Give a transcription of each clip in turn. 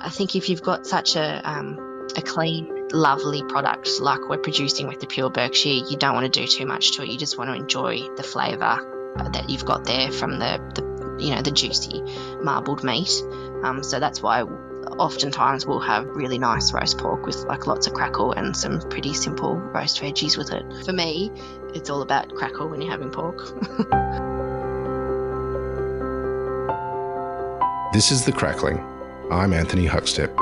I think if you've got such a clean, lovely product like we're producing with the pure Berkshire, you don't want to do too much to it. You just want to enjoy the flavour that you've got there from the juicy marbled meat. So that's why oftentimes we'll have really nice roast pork with like lots of crackle and some pretty simple roast veggies with it. For me, it's all about crackle when you're having pork. This is The Crackling. I'm Anthony Huckstep.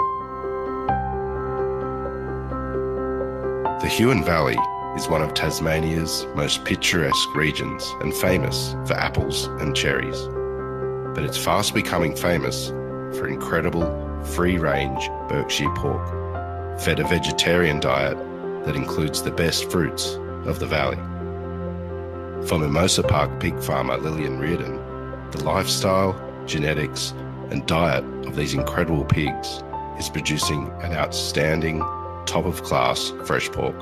The Huon Valley is one of Tasmania's most picturesque regions and famous for apples and cherries. But it's fast becoming famous for incredible free-range Berkshire pork, fed a vegetarian diet that includes the best fruits of the valley. For Mimosa Park pig farmer Lillian Reardon, the lifestyle, genetics and diet of these incredible pigs is producing an outstanding, top-of-class fresh pork.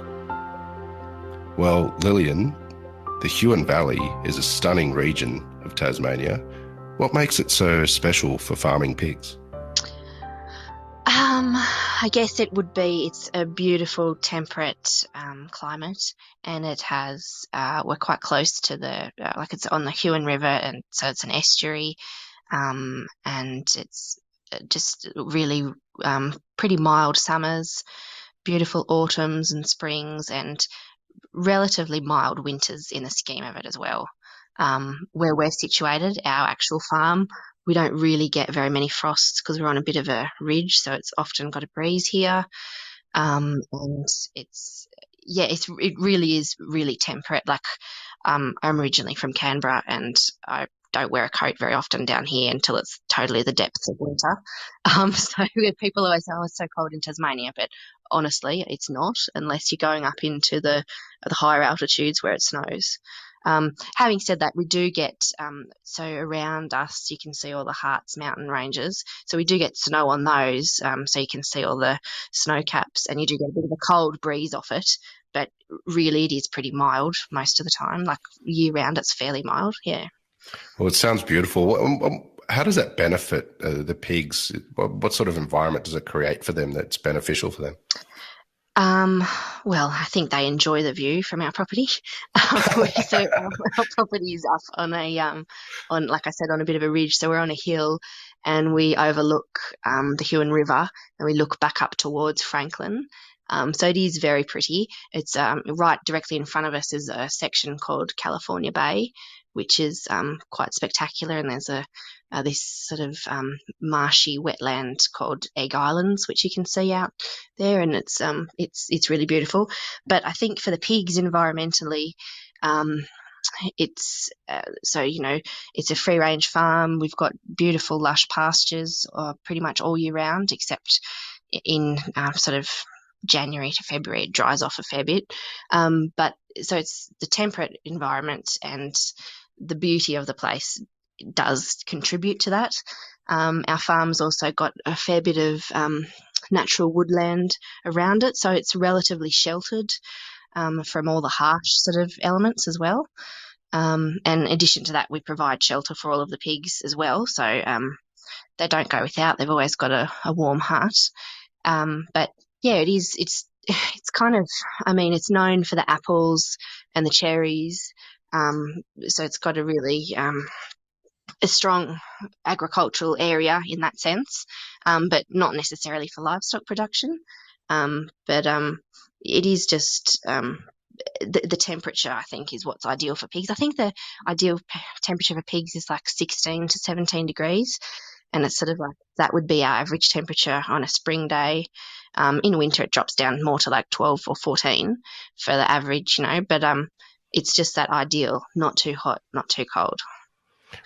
Well, Lillian, the Huon Valley is a stunning region of Tasmania. What makes it so special for farming pigs? I guess it's a beautiful temperate climate, and it has we're quite close to it's on the Huon River, and so it's an estuary, and it's just really pretty mild summers, beautiful autumns and springs, and relatively mild winters in the scheme of it as well. Where we're situated, our actual farm, we don't really get very many frosts because we're on a bit of a ridge, so it's often got a breeze here. And it really is really temperate. Like, I'm originally from Canberra, and I don't wear a coat very often down here until it's totally the depths of winter. So people always say, "Oh, it's so cold in Tasmania," but honestly, it's not unless you're going up into the higher altitudes where it snows. Having said that, we do get, so around us you can see all the Harts mountain ranges, so we do get snow on those, so you can see all the snow caps, and you do get a bit of a cold breeze off it, but really it is pretty mild most of the time. Like, year round it's fairly mild, yeah. Well, it sounds beautiful. How does that benefit the pigs? What sort of environment does it create for them that's beneficial for them? Well, I think they enjoy the view from our property. So our property is up on like I said, on a bit of a ridge. So we're on a hill, and we overlook the Huon River, and we look back up towards Franklin. So it is very pretty. It's right directly in front of us is a section called California Bay, which is quite spectacular, and there's this sort of marshy wetland called Egg Islands, which you can see out there, and it's really beautiful. But I think for the pigs, environmentally, it's it's a free range farm. We've got beautiful lush pastures pretty much all year round, except in sort of January to February it dries off a fair bit. But so it's the temperate environment and the beauty of the place does contribute to that. Our farm's also got a fair bit of natural woodland around it, so it's relatively sheltered from all the harsh sort of elements as well. And in addition to that, we provide shelter for all of the pigs as well, so they don't go without. They've always got a warm hut. But yeah, it's kind of, I mean, it's known for the apples and the cherries. So it's got a really a strong agricultural area in that sense, but not necessarily for livestock production. But it is just the temperature, I think, is what's ideal for pigs. I think the ideal temperature for pigs is like 16 to 17 degrees, and it's sort of like that would be our average temperature on a spring day. In winter, it drops down more to like 12 or 14 for the average, but it's just that ideal, not too hot, not too cold.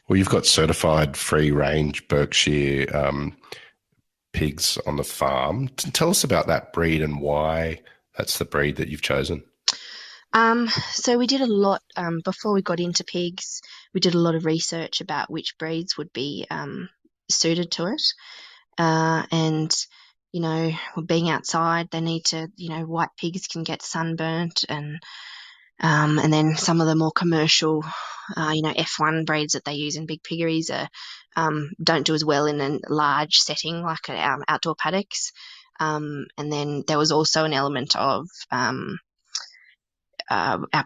Well, you've got certified free-range Berkshire pigs on the farm. Tell us about that breed and why that's the breed that you've chosen. So we did a lot, before we got into pigs, we did a lot of research about which breeds would be suited to it. And, being outside, they need to, white pigs can get sunburnt, and then some of the more commercial F1 breeds that they use in big piggeries don't do as well in a large setting like outdoor paddocks. And then there was also an element of our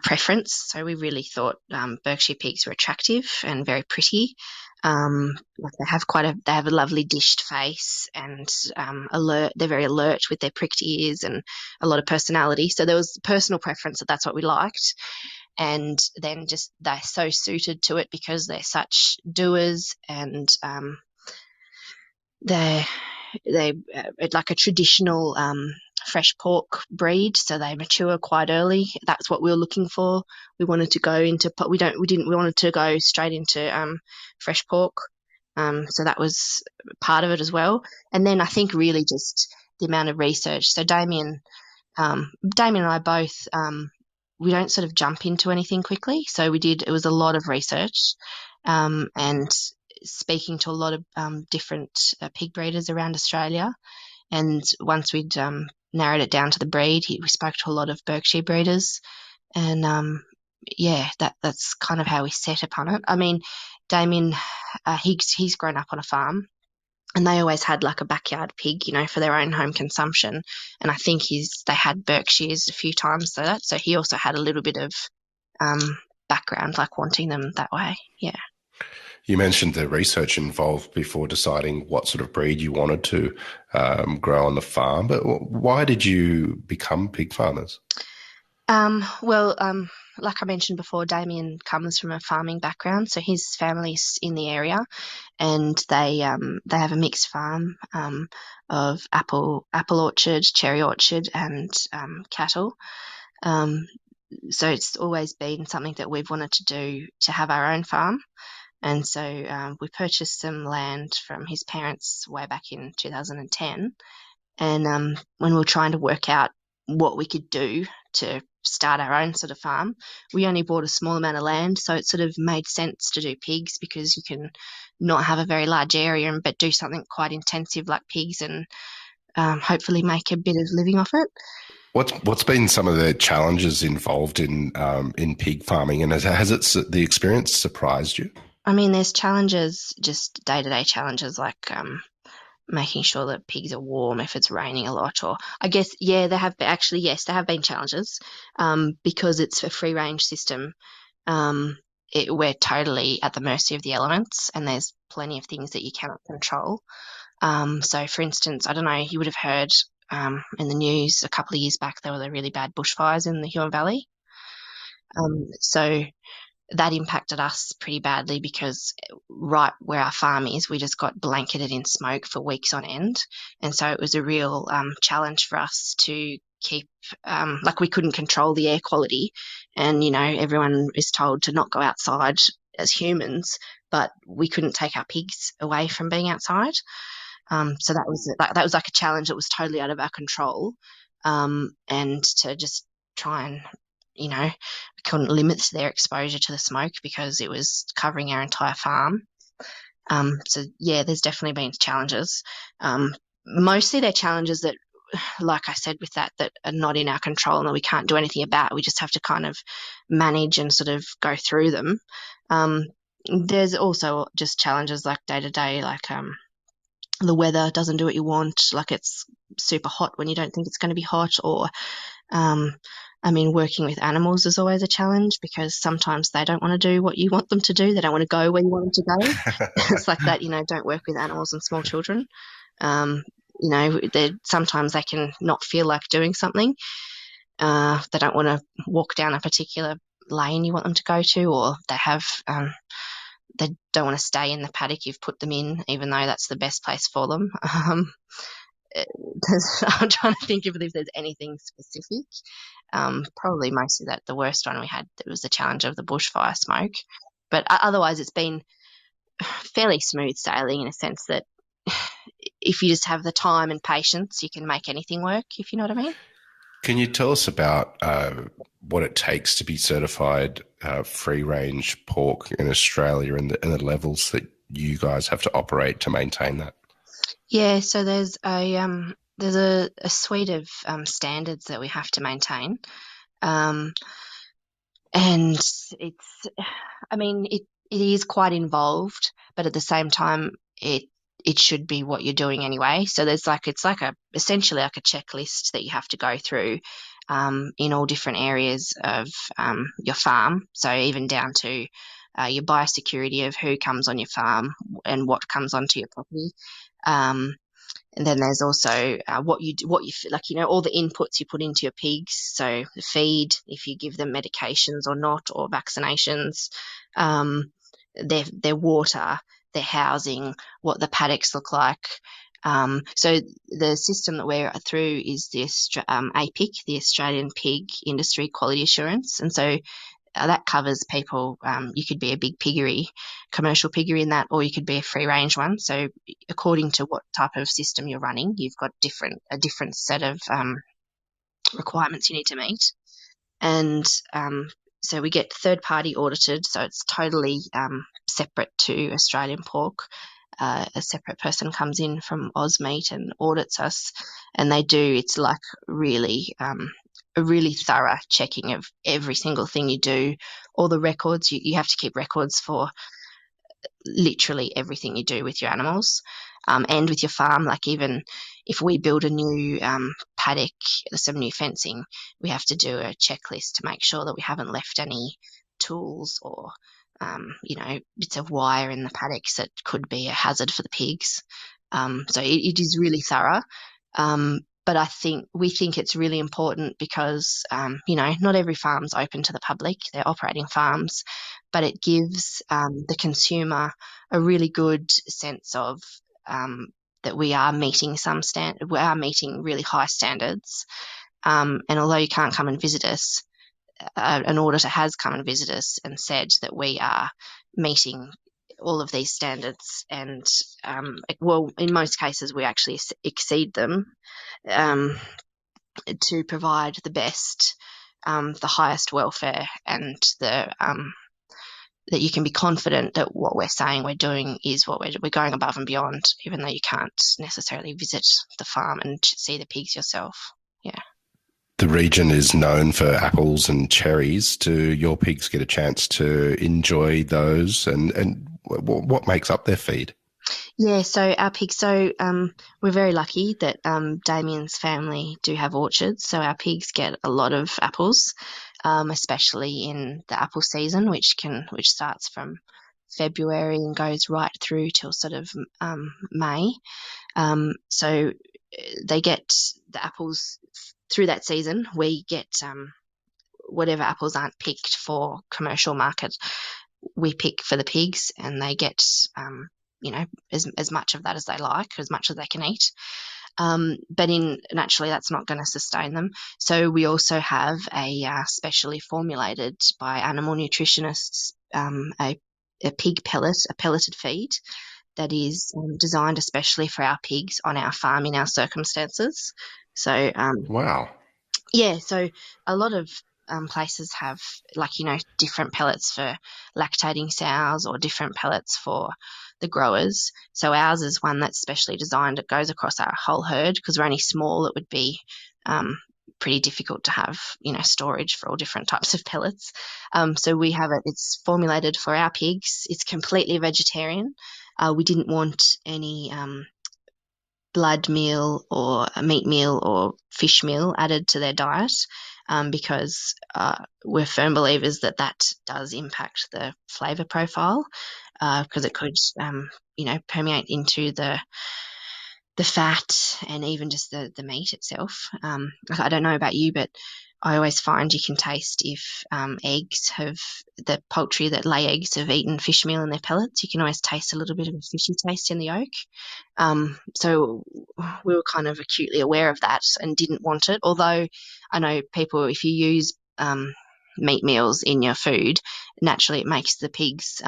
preference. So we really thought Berkshire pigs were attractive and very pretty. Like they have a lovely dished face and alert. They're very alert with their pricked ears and a lot of personality. So there was personal preference that's what we liked. And then just they're so suited to it because they're such doers and they're like a traditional fresh pork breed, so they mature quite early. That's what we were looking for. We wanted to go into we wanted to go straight into fresh pork. So that was part of it as well. And then I think really just the amount of research. So Damien and I both we don't sort of jump into anything quickly. So it was a lot of research and speaking to a lot of different pig breeders around Australia. And once we'd narrowed it down to the breed, we spoke to a lot of Berkshire breeders. And that's kind of how we set upon it. I mean, Damien, he's grown up on a farm. And they always had like a backyard pig, for their own home consumption. And I think they had Berkshires a few times, so he also had a little bit of background, like wanting them that way. Yeah. You mentioned the research involved before deciding what sort of breed you wanted to grow on the farm, but why did you become pig farmers? Like I mentioned before, Damien comes from a farming background, so his family's in the area, and they have a mixed farm of apple orchard, cherry orchard, and cattle. So it's always been something that we've wanted to do, to have our own farm. And so we purchased some land from his parents way back in 2010. And when we were trying to work out what we could do to start our own sort of farm, we only bought a small amount of land. So it sort of made sense to do pigs because you can not have a very large area but do something quite intensive like pigs and hopefully make a bit of living off it. What's been some of the challenges involved in pig farming, and has the experience surprised you? I mean, there's challenges, just day-to-day challenges like making sure that pigs are warm if it's raining a lot, or I guess, there have been challenges because it's a free-range system. We're totally at the mercy of the elements, and there's plenty of things that you cannot control. So, for instance, I don't know, you would have heard in the news a couple of years back there were really bad bushfires in the Huon Valley. So that impacted us pretty badly because right where our farm is, we just got blanketed in smoke for weeks on end. And so it was a real challenge for us to keep, we couldn't control the air quality. And, everyone is told to not go outside as humans, but we couldn't take our pigs away from being outside. So that was like a challenge that was totally out of our control. And to just try and we couldn't limit their exposure to the smoke because it was covering our entire farm. There's definitely been challenges. Mostly they're challenges that, like I said, with that are not in our control and that we can't do anything about. We just have to kind of manage and sort of go through them. There's also just challenges like day to day, like the weather doesn't do what you want, like it's super hot when you don't think it's going to be hot, or working with animals is always a challenge because sometimes they don't want to do what you want them to do. They don't want to go where you want them to go. It's like that, don't work with animals and small children. Sometimes they can not feel like doing something. They don't want to walk down a particular lane you want them to go to, or they don't want to stay in the paddock you've put them in, even though that's the best place for them. I'm trying to think if there's anything specific. Probably mostly that the worst one we had, it was the challenge of the bushfire smoke. But otherwise it's been fairly smooth sailing in a sense that if you just have the time and patience, you can make anything work, if you know what I mean. Can you tell us about what it takes to be certified free-range pork in Australia and the levels that you guys have to operate to maintain that? Yeah, so there's a suite of standards that we have to maintain. And I mean, it is quite involved, but at the same time, it should be what you're doing anyway. So it's like essentially like a checklist that you have to go through in all different areas of your farm. So even down to your biosecurity of who comes on your farm and what comes onto your property. Um, and then there's also what you like, all the inputs you put into your pigs. So the feed, if you give them medications or not, or vaccinations, um, their water, their housing, what the paddocks look like. So the system that we're through is the APIC, the Australian Pig Industry Quality Assurance, and so that covers people. You could be a big piggery, commercial piggery in that, or you could be a free range one. So according to what type of system you're running, you've got a different set of requirements you need to meet. And so we get third party audited, so it's totally separate to Australian pork. A separate person comes in from Ozmeat and audits us, and it's like really a really thorough checking of every single thing you do, all the records. You have to keep records for literally everything you do with your animals and with your farm. Like even if we build a new paddock, some new fencing, we have to do a checklist to make sure that we haven't left any tools or bits of wire in the paddocks that could be a hazard for the pigs. So it is really thorough. But we think it's really important because, not every farm's open to the public. They're operating farms, but it gives the consumer a really good sense of that we are meeting we are meeting really high standards. And although you can't come and visit us, an auditor has come and visited us and said that we are meeting all of these standards, and in most cases we actually exceed them to provide the best, the highest welfare, and that you can be confident that what we're saying we're doing is what we're going above and beyond, even though you can't necessarily visit the farm and see the pigs yourself. Yeah. The region is known for apples and cherries. Do your pigs get a chance to enjoy those? And what makes up their feed? Yeah, so our pigs, we're very lucky that Damien's family do have orchards, so our pigs get a lot of apples, especially in the apple season, which starts from February and goes right through till sort of May. So they get the apples through that season. We get whatever apples aren't picked for commercial market, we pick for the pigs, and they get as much of that as they like, as much as they can eat. But naturally, that's not going to sustain them. So we also have a specially formulated by animal nutritionists a pig pellet, a pelleted feed that is designed especially for our pigs on our farm in our circumstances. So Wow. yeah, so a lot of places have different pellets for lactating sows or different pellets for the growers. So ours is one that's specially designed. It goes across our whole herd because we're only small. It would be pretty difficult to have storage for all different types of pellets. So we have it. It's formulated for our pigs. It's completely vegetarian. We didn't want any blood meal or a meat meal or fish meal added to their diet because we're firm believers that does impact the flavour profile because it could permeate into the fat and even just the meat itself. I don't know about you, but I always find you can taste if the poultry that lay eggs have eaten fish meal in their pellets. You can always taste a little bit of a fishy taste in the yolk. So we were kind of acutely aware of that and didn't want it. Although I know people, if you use meat meals in your food, naturally it makes the pigs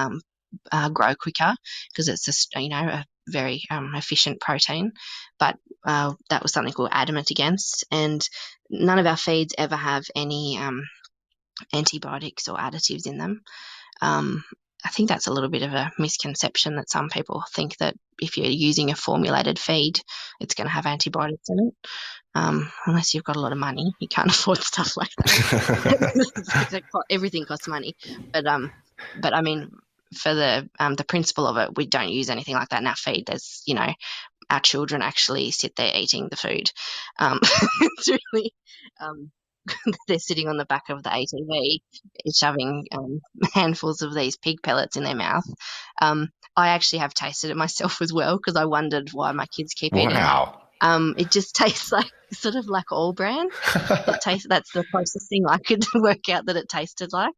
grow quicker because it's a very efficient protein. But that was something we were adamant against, and none of our feeds ever have any antibiotics or additives in them. I think that's a little bit of a misconception that some people think that if you're using a formulated feed, it's going to have antibiotics in it. Unless you've got a lot of money, you can't afford stuff like that. Everything costs money, but I mean, for the principle of it, we don't use anything like that in our feed. There's, our children actually sit there eating the food. It's really, they're sitting on the back of the ATV, shoving handfuls of these pig pellets in their mouth. I actually have tasted it myself as well because I wondered why my kids keep eating it. Wow. It just tastes like sort of like all bran. That's the closest thing I could work out that it tasted like,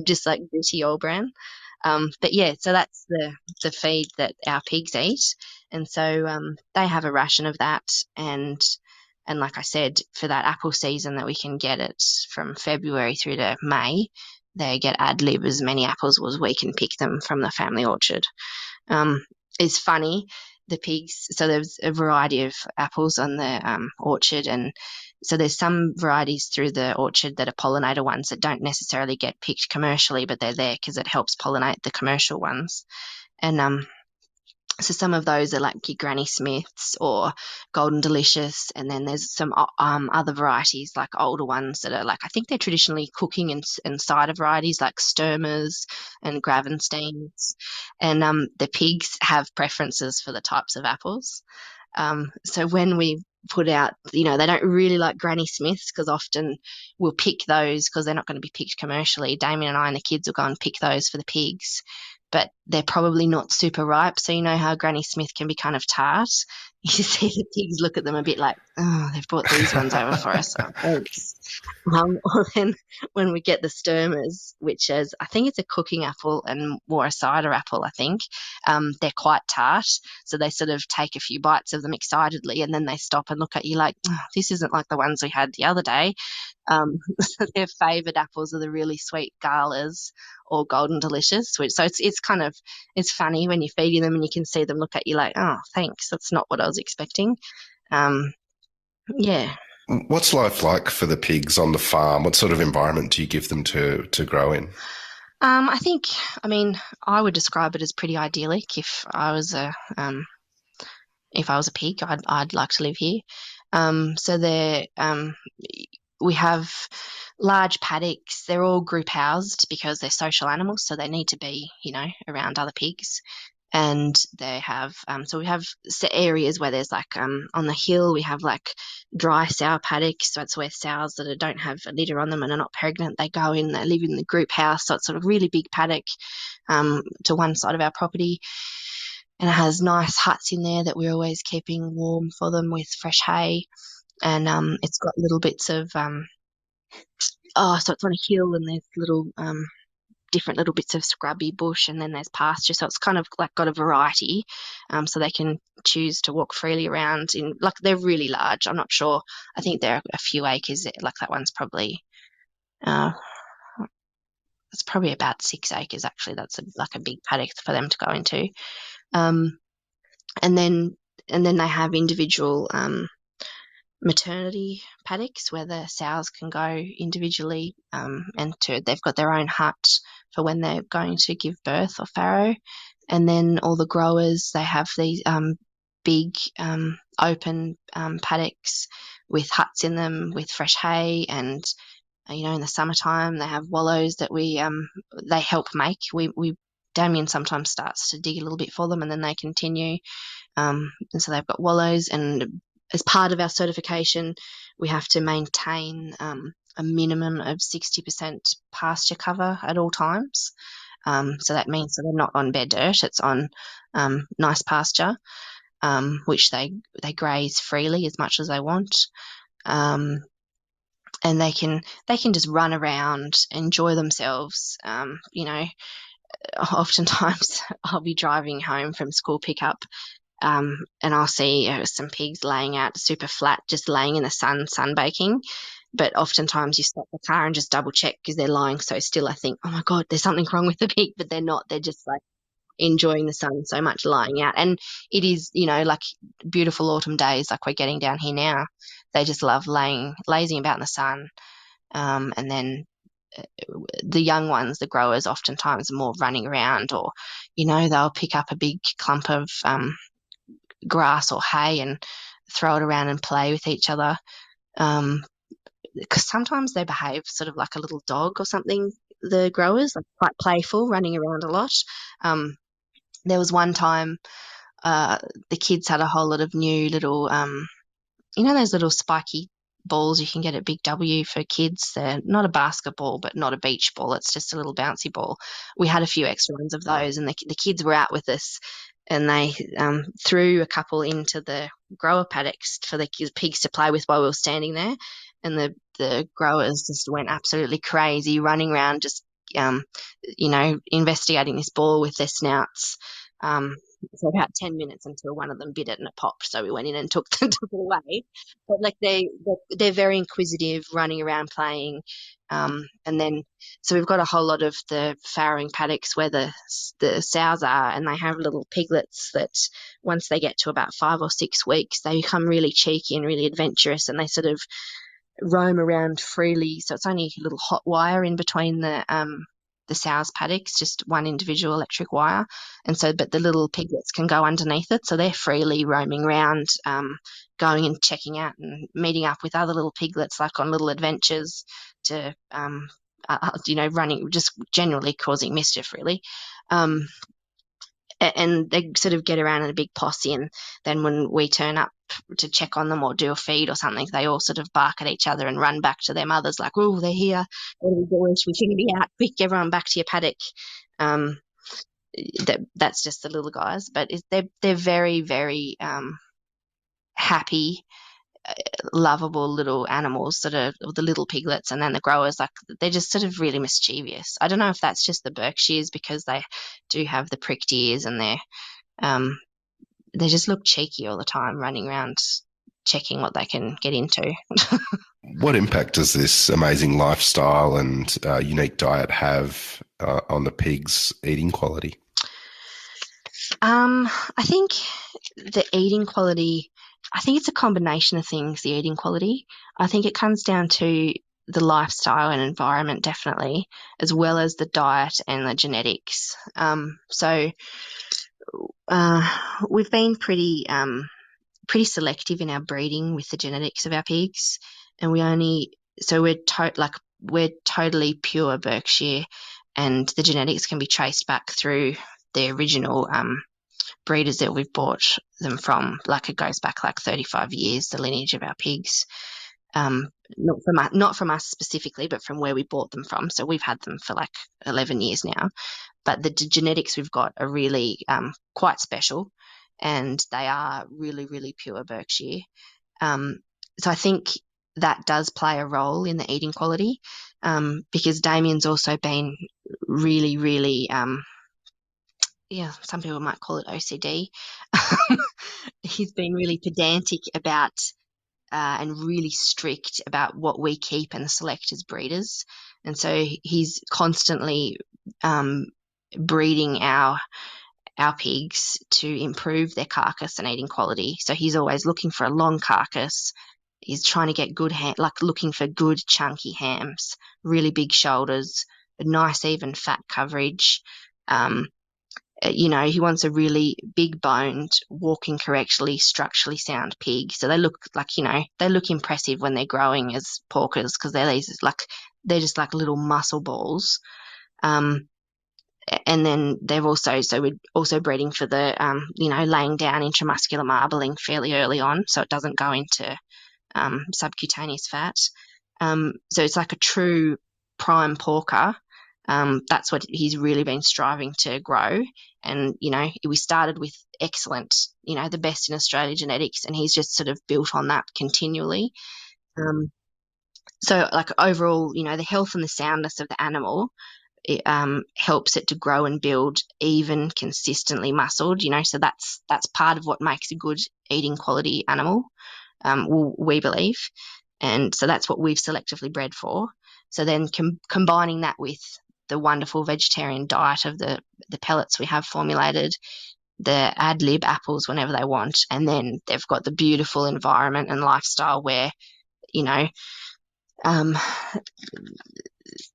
just like gritty all bran. But yeah, so that's the feed that our pigs eat, and so they have a ration of that, and like I said, for that apple season that we can get it from February through to May, they get ad lib as many apples as we can pick them from the family orchard. It's funny, the pigs, so there's a variety of apples on the orchard, and so there's some varieties through the orchard that are pollinator ones that don't necessarily get picked commercially, but they're there because it helps pollinate the commercial ones. And so some of those are like your Granny Smiths or Golden Delicious, and then there's some other varieties like older ones that are like, I think they're traditionally cooking and cider varieties like Sturmers and Gravensteins, and the pigs have preferences for the types of apples. So when we put out, they don't really like Granny Smiths because often we'll pick those because they're not going to be picked commercially. Damien and I and the kids will go and pick those for the pigs, but they're probably not super ripe. So you know how Granny Smith can be kind of tart? You see the pigs look at them a bit like, oh, they've brought these ones over for us. Oh, thanks. Or then when we get the Sturmers, which is, I think it's a cooking apple and more a cider apple, I think, they're quite tart. So they sort of take a few bites of them excitedly and then they stop and look at you like, oh, this isn't like the ones we had the other day. So their favoured apples are the really sweet galas or Golden Delicious. So it's funny when you're feeding them and you can see them look at you like, oh, thanks, that's not what I was expecting. Yeah. What's life like for the pigs on the farm? What sort of environment do you give them to grow in? I would describe it as pretty idyllic. If I was a pig, I'd like to live here. We have large paddocks. They're all group housed because they're social animals, so they need to be, around other pigs. And they have, so we have areas where there's like, on the hill, we have like dry sow paddocks. So it's where sows that don't have a litter on them and are not pregnant, they go in, they live in the group house. So it's sort of really big paddock, to one side of our property. And it has nice huts in there that we're always keeping warm for them with fresh hay. And it's got little bits of, so it's on a hill and there's little different little bits of scrubby bush, and then there's pasture. So it's kind of like got a variety, so they can choose to walk freely around. They're really large. I'm not sure. I think they're a few acres. Like that one's probably, it's probably about 6 acres actually. That's like a big paddock for them to go into. And then they have individual maternity paddocks where the sows can go individually, they've got their own hut for when they're going to give birth or farrow. And then all the growers, they have these big open paddocks with huts in them with fresh hay, and in the summertime they have wallows that they help make. Damien sometimes starts to dig a little bit for them and then they continue, and so they've got wallows. And as part of our certification, we have to maintain a minimum of 60% pasture cover at all times. So that means that they're not on bare dirt; it's on nice pasture, which they graze freely as much as they want, and they can just run around, enjoy themselves. Oftentimes I'll be driving home from school pickup. And I'll see some pigs laying out super flat, just laying in the sun, sunbaking. But oftentimes you stop the car and just double check because they're lying so still. I think, oh my God, there's something wrong with the pig, but they're not. They're just like enjoying the sun so much lying out. And it is, like beautiful autumn days like we're getting down here now. They just love lazing about in the sun. And then the young ones, the growers, oftentimes are more running around, or they'll pick up a big clump of grass or hay and throw it around and play with each other. Because sometimes they behave sort of like a little dog or something, the growers, like quite playful, running around a lot. There was one time the kids had a whole lot of new little, those little spiky balls you can get at Big W for kids. They're not a basketball, but not a beach ball. It's just a little bouncy ball. We had a few extra ones of those, and the kids were out with us, and they threw a couple into the grower paddocks for the pigs to play with while we were standing there. And the growers just went absolutely crazy, running around, just investigating this ball with their snouts. For about 10 minutes until one of them bit it and it popped. So we went in and took it away. But like they're very inquisitive, running around playing. And then so we've got a whole lot of the farrowing paddocks where the sows are, and they have little piglets that once they get to about 5 or 6 weeks, they become really cheeky and really adventurous, and they sort of roam around freely. So it's only a little hot wire in between the sow's paddocks, just one individual electric wire, and so but the little piglets can go underneath it, so they're freely roaming around, going and checking out and meeting up with other little piglets, like on little adventures to running, just generally causing mischief, really. And they sort of get around in a big posse, and then when we turn up to check on them or do a feed or something, they all sort of bark at each other and run back to their mothers like, oh, they're here, what are we doing, we shouldn't be out, quick, everyone back to your paddock. That's just the little guys, but they're very, very happy, lovable little animals, sort of the little piglets, and then the growers, like they're just sort of really mischievous. I don't know if that's just the Berkshires, because they do have the pricked ears, and they just look cheeky all the time, running around checking what they can get into. What impact does this amazing lifestyle and unique diet have on the pigs' eating quality? I think the eating quality, I think it's a combination of things, the eating quality. I think it comes down to the lifestyle and environment, definitely, as well as the diet and the genetics. We've been pretty selective in our breeding with the genetics of our pigs, and we're totally pure Berkshire, and the genetics can be traced back through the original breeders that we've bought them from. Like it goes back like 35 years, the lineage of our pigs. Not from us specifically, but from where we bought them from. So we've had them for like 11 years now. But the genetics we've got are really quite special, and they are really, really pure Berkshire. So I think that does play a role in the eating quality, because Damien's also been really, really, some people might call it OCD. He's been really pedantic about and really strict about what we keep and select as breeders. And so he's constantly breeding our pigs to improve their carcass and eating quality. So he's always looking for a long carcass. He's trying to get good looking for good chunky hams, really big shoulders, a nice even fat coverage. He wants a really big boned, walking correctly, structurally sound pig. So they look like, they look impressive when they're growing as porkers, because they're just like little muscle balls. And then we're also breeding for the, laying down intramuscular marbling fairly early on, so it doesn't go into subcutaneous fat. So it's like a true prime porker. That's what he's really been striving to grow. And, we started with excellent, the best in Australia genetics, and he's just sort of built on that continually. So like overall, the health and the soundness of the animal, it helps it to grow and build even, consistently muscled, so that's part of what makes a good eating quality animal, we believe. And so that's what we've selectively bred for. So then combining that with the wonderful vegetarian diet of the pellets we have formulated, the ad lib apples whenever they want, and then they've got the beautiful environment and lifestyle where,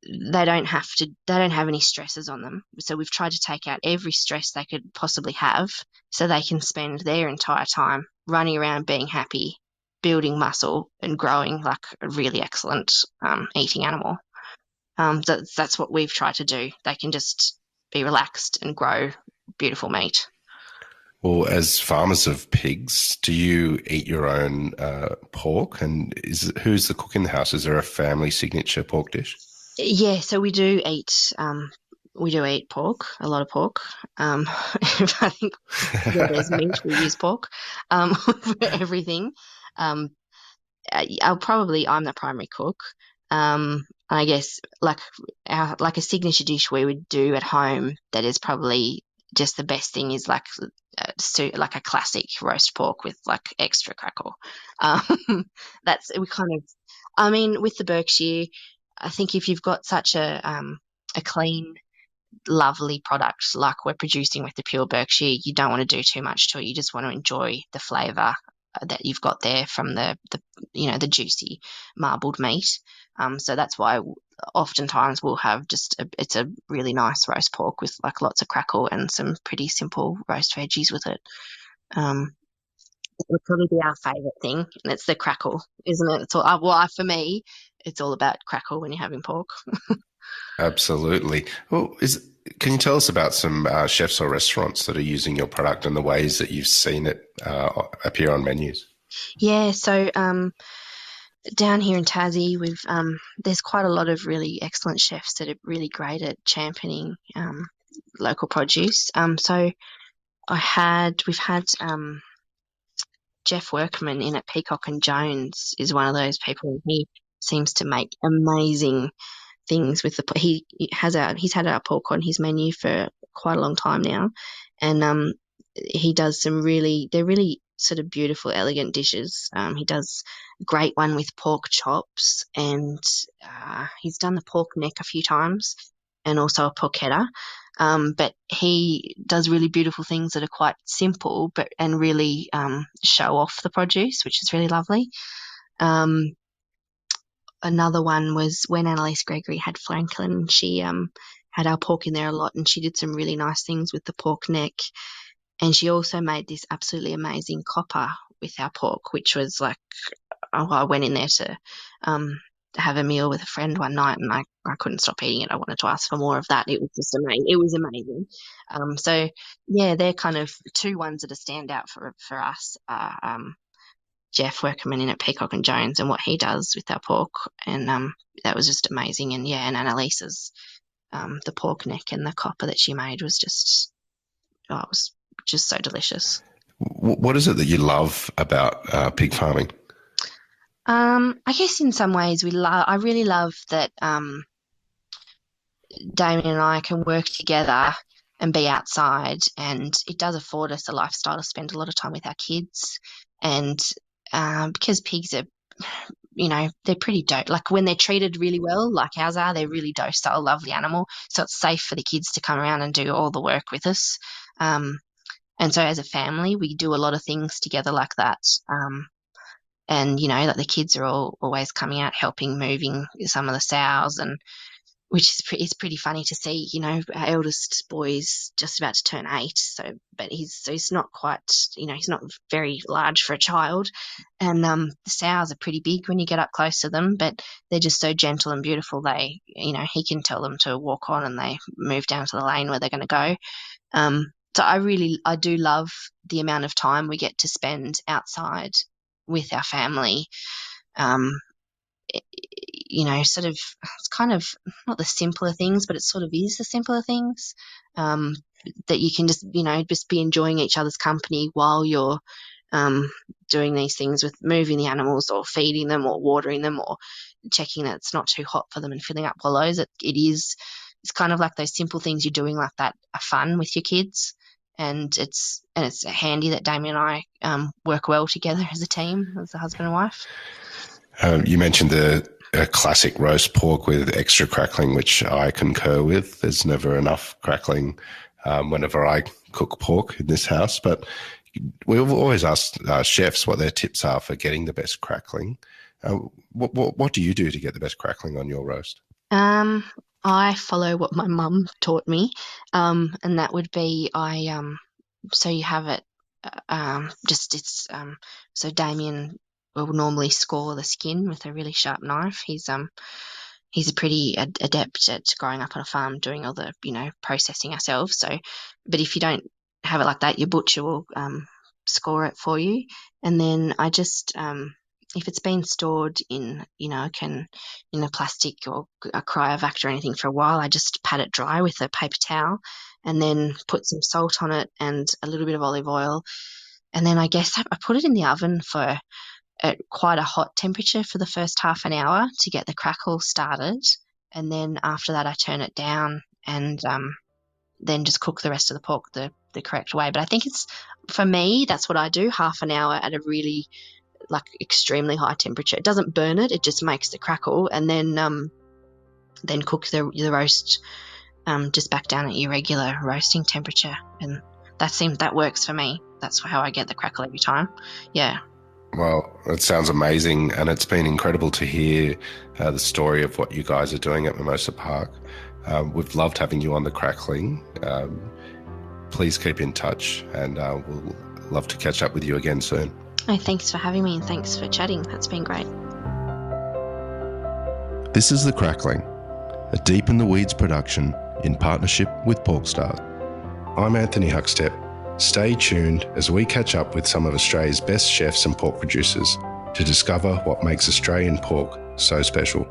they don't have any stresses on them. So we've tried to take out every stress they could possibly have so they can spend their entire time running around being happy, building muscle and growing like a really excellent eating animal. That's what we've tried to do. They can just be relaxed and grow beautiful meat. Well, as farmers of pigs, do you eat your own pork? And who's the cook in the house? Is there a family signature pork dish? Yeah, so we do eat pork, a lot of pork. I think where there's meat, we use pork for everything. Um, I'm the primary cook. I guess like a signature dish we would do at home that is probably just the best thing is like a classic roast pork with like extra crackle. That's we kind of, I mean, with the Berkshire, I think if you've got such a clean, lovely product like we're producing with the pure Berkshire, you don't want to do too much to it. You just want to enjoy the flavour that you've got there from the juicy marbled meat. So that's why oftentimes we'll have it's a really nice roast pork with like lots of crackle and some pretty simple roast veggies with it. It would probably be our favourite thing, and it's the crackle, isn't it? It's all for me, it's all about crackle when you're having pork. Absolutely. Well, can you tell us about some chefs or restaurants that are using your product and the ways that you've seen it appear on menus? Yeah, so down here in Tassie, there's quite a lot of really excellent chefs that are really great at championing local produce. So we've had Jeff Workman in at Peacock and Jones is one of those people, and he seems to make amazing things with he's had our pork on his menu for quite a long time now, and he does they're really sort of beautiful, elegant dishes. He does a great one with pork chops, and he's done the pork neck a few times, and also a porchetta. But he does really beautiful things that are quite simple, and really show off the produce, which is really lovely. Another one was when Annalise Gregory had Franklin. She had our pork in there a lot, and she did some really nice things with the pork neck. And she also made this absolutely amazing copper with our pork, which was like, I went in there to have a meal with a friend one night, and I couldn't stop eating it. I wanted to ask for more of that. It was just amazing. It was amazing. So yeah, they're kind of two ones that are stand out for us. Jeff Workman in at Peacock and Jones and what he does with our pork, and that was just amazing. And yeah, and Annalise's the pork neck and the copper that she made was it was just so delicious. What is it that you love about pig farming? I guess in some ways I really love that Damien and I can work together and be outside, and it does afford us a lifestyle to spend a lot of time with our kids. And because pigs are, they're pretty like when they're treated really well, like ours are, they're really docile, lovely animal. So it's safe for the kids to come around and do all the work with us. And so as a family, we do a lot of things together like that. And, like the kids are all always coming out helping moving some of the sows, and which is pretty funny to see. Our eldest boy's just about to turn 8, but he's not quite, he's not very large for a child, and the sows are pretty big when you get up close to them, but they're just so gentle and beautiful. They, he can tell them to walk on, and they move down to the lane where they're going to go. So I do love the amount of time we get to spend outside with our family. Sort of, it's kind of not the simpler things, but it sort of is the simpler things that you can just be enjoying each other's company while you're doing these things with moving the animals or feeding them or watering them or checking that it's not too hot for them and filling up wallows. It's kind of like those simple things you're doing like that are fun with your kids. And it's handy that Damien and I work well together as a team, as a husband and wife. You mentioned the classic roast pork with extra crackling, which I concur with. There's never enough crackling whenever I cook pork in this house. But we've always asked chefs what their tips are for getting the best crackling. What do you do to get the best crackling on your roast? Um, I follow what my mum taught me, and that would be so you have it, just it's so Damien will normally score the skin with a really sharp knife. He's a pretty adept at growing up on a farm, doing all the processing ourselves. So, but if you don't have it like that, your butcher will score it for you, and then I just if it's been stored in in a plastic or a cryovac or anything for a while, I just pat it dry with a paper towel, and then put some salt on it and a little bit of olive oil, and then I guess I put it in the oven for at quite a hot temperature for the first half an hour to get the crackle started, and then after that I turn it down and then just cook the rest of the pork the correct way. But I think it's for me that's what I do, half an hour at a really like extremely high temperature. It doesn't burn it; it just makes the crackle, and then cook the roast just back down at your regular roasting temperature, and that works for me. That's how I get the crackle every time. Yeah. Well, it sounds amazing, and it's been incredible to hear the story of what you guys are doing at Mimosa Park. We've loved having you on the Crackling. Please keep in touch, and we'll love to catch up with you again soon. Oh, thanks for having me, and thanks for chatting. That's been great. This is The Crackling, a Deep in the Weeds production in partnership with PorkStar. I'm Anthony Huckstep. Stay tuned as we catch up with some of Australia's best chefs and pork producers to discover what makes Australian pork so special.